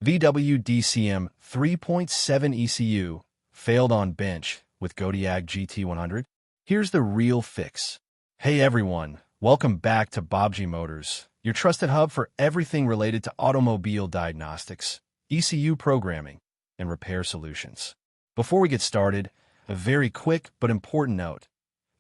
VW DCM3.7 ECU failed on bench with Godiag GT100? Here's the real fix. Hey everyone, welcome back to Baabji Motors, your trusted hub for everything related to automobile diagnostics, ECU programming, and repair solutions. Before we get started, a very quick but important note.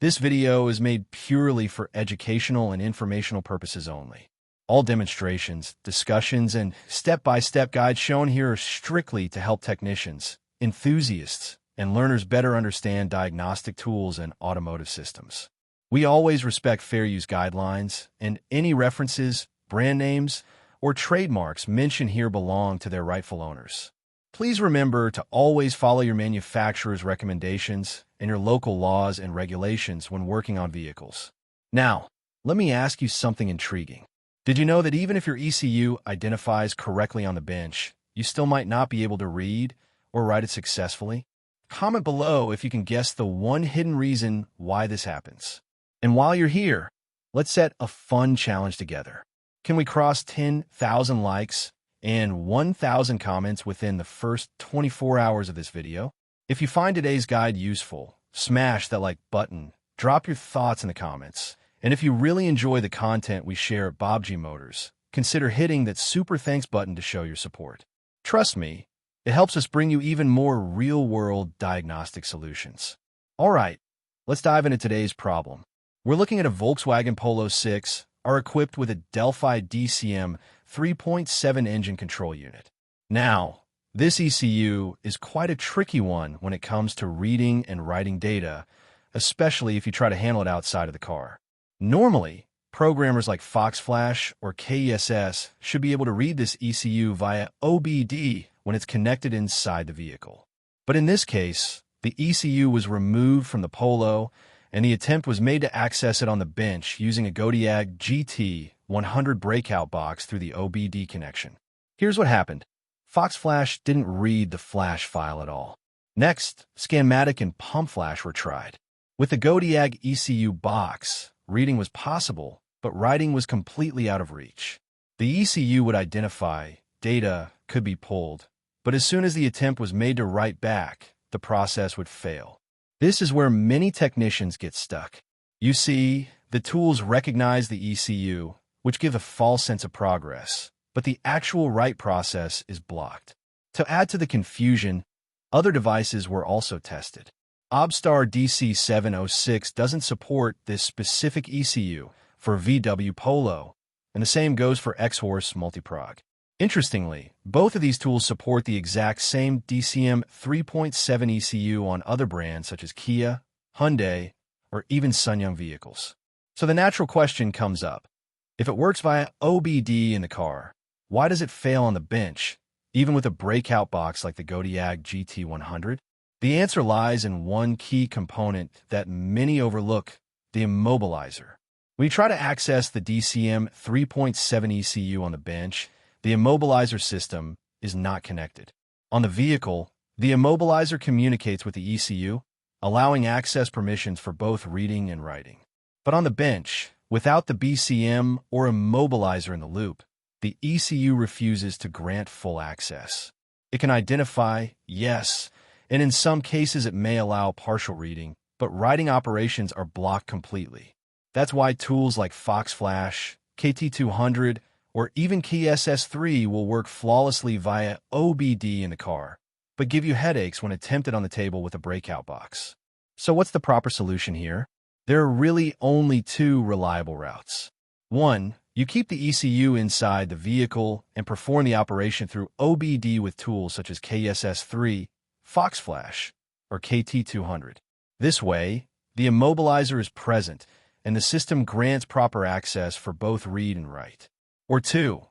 This video is made purely for educational and informational purposes only. All demonstrations, discussions, and step-by-step guides shown here are strictly to help technicians, enthusiasts, and learners better understand diagnostic tools and automotive systems. We always respect fair use guidelines, and any references, brand names, or trademarks mentioned here belong to their rightful owners. Please remember to always follow your manufacturer's recommendations and your local laws and regulations when working on vehicles. Now, let me ask you something intriguing. Did you know that even if your ECU identifies correctly on the bench, you still might not be able to read or write it successfully? Comment below if you can guess the one hidden reason why this happens. And while you're here, let's set a fun challenge together. Can we cross 10,000 likes and 1,000 comments within the first 24 hours of this video? If you find today's guide useful, smash that like button, drop your thoughts in the comments, and if you really enjoy the content we share at Baabji Motors, consider hitting that super thanks button to show your support. Trust me, it helps us bring you even more real-world diagnostic solutions. All right, let's dive into today's problem. We're looking at a Volkswagen Polo 6, are equipped with a Delphi DCM3.7 engine control unit. Now, this ECU is quite a tricky one when it comes to reading and writing data, especially if you try to handle it outside of the car. Normally, programmers like Foxflash or KESS should be able to read this ECU via OBD when it's connected inside the vehicle. But in this case, the ECU was removed from the Polo, and the attempt was made to access it on the bench using a Godiag GT100 breakout box through the OBD connection. Here's what happened. Foxflash didn't read the flash file at all. Next, Scanmatic and PCMflash were tried. With the Godiag ECU box, reading was possible, but writing was completely out of reach. The ECU would identify, data could be pulled, but as soon as the attempt was made to write back, the process would fail. This is where many technicians get stuck. You see, the tools recognize the ECU, which give a false sense of progress, but the actual write process is blocked. To add to the confusion, other devices were also tested. OBDSTAR DC706 doesn't support this specific ECU for VW Polo, and the same goes for XHorse MultiPROG. Interestingly, both of these tools support the exact same DCM3.7 ECU on other brands such as Kia, Hyundai, or even SsangYong vehicles. So the natural question comes up. If it works via OBD in the car, why does it fail on the bench, even with a breakout box like the Godiag GT100? The answer lies in one key component that many overlook, the Immobilizer. When you try to access the DCM3.7 ECU on the bench, the Immobilizer system is not connected. On the vehicle, the Immobilizer communicates with the ECU, allowing access permissions for both reading and writing. But on the bench, without the BCM or Immobilizer in the loop, the ECU refuses to grant full access. It can identify, yes, and in some cases it may allow partial reading, but writing operations are blocked completely. That's why tools like Foxflash, KT200, or even KSS3 will work flawlessly via OBD in the car, but give you headaches when attempted on the table with a breakout box. So what's the proper solution here? There are really only two reliable routes. One, you keep the ECU inside the vehicle and perform the operation through OBD with tools such as KSS3, Foxflash, or KT200. This way, the Immobilizer is present, and the system grants proper access for both read and write. Or two,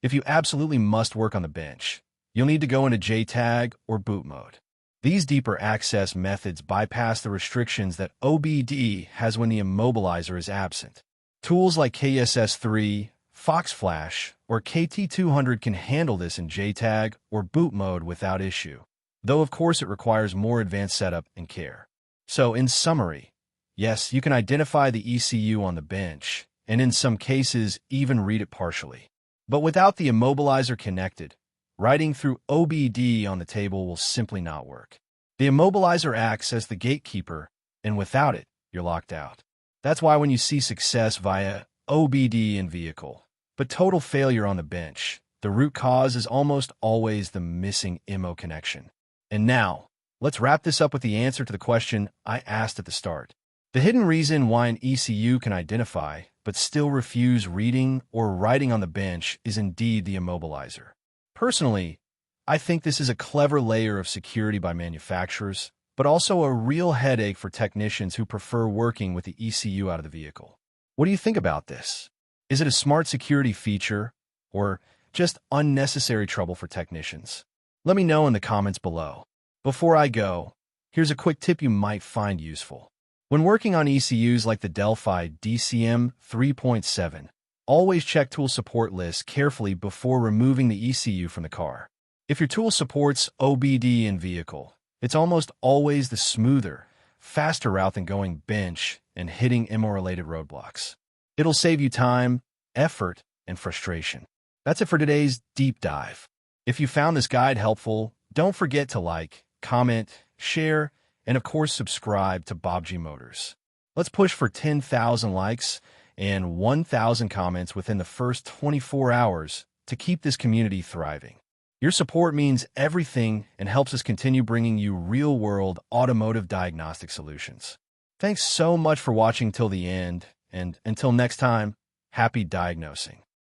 if you absolutely must work on the bench, you'll need to go into JTAG or boot mode. These deeper access methods bypass the restrictions that OBD has when the Immobilizer is absent. Tools like KSS3, Foxflash, or KT200 can handle this in JTAG or boot mode without issue, though of course it requires more advanced setup and care. So in summary, yes, you can identify the ECU on the bench, and in some cases even read it partially. But without the Immobilizer connected, Writing through OBD on the table will simply not work. The Immobilizer acts as the gatekeeper, and without it, you're locked out. That's why when you see success via OBD in vehicle, but total failure on the bench, the root cause is almost always the missing IMMO connection. And now, let's wrap this up with the answer to the question I asked at the start. The hidden reason why an ECU can identify but still refuse reading or writing on the bench is indeed the Immobilizer. Personally, I think this is a clever layer of security by manufacturers, but also a real headache for technicians who prefer working with the ECU out of the vehicle. What do you think about this? Is it a smart security feature or just unnecessary trouble for technicians? Let me know in the comments below. Before I go, here's a quick tip you might find useful. When working on ECUs like the Delphi DCM3.7, always check tool support lists carefully before removing the ECU from the car. If your tool supports OBD in vehicle, it's almost always the smoother, faster route than going bench and hitting IMMO-related roadblocks. It'll save you time, effort, and frustration. That's it for today's deep dive. If you found this guide helpful, don't forget to like, comment, share, and of course subscribe to Baabji Motors. Let's push for 10,000 likes and 1,000 comments within the first 24 hours to keep this community thriving. Your support means everything and helps us continue bringing you real-world automotive diagnostic solutions. Thanks so much for watching till the end, and until next time, happy diagnosing.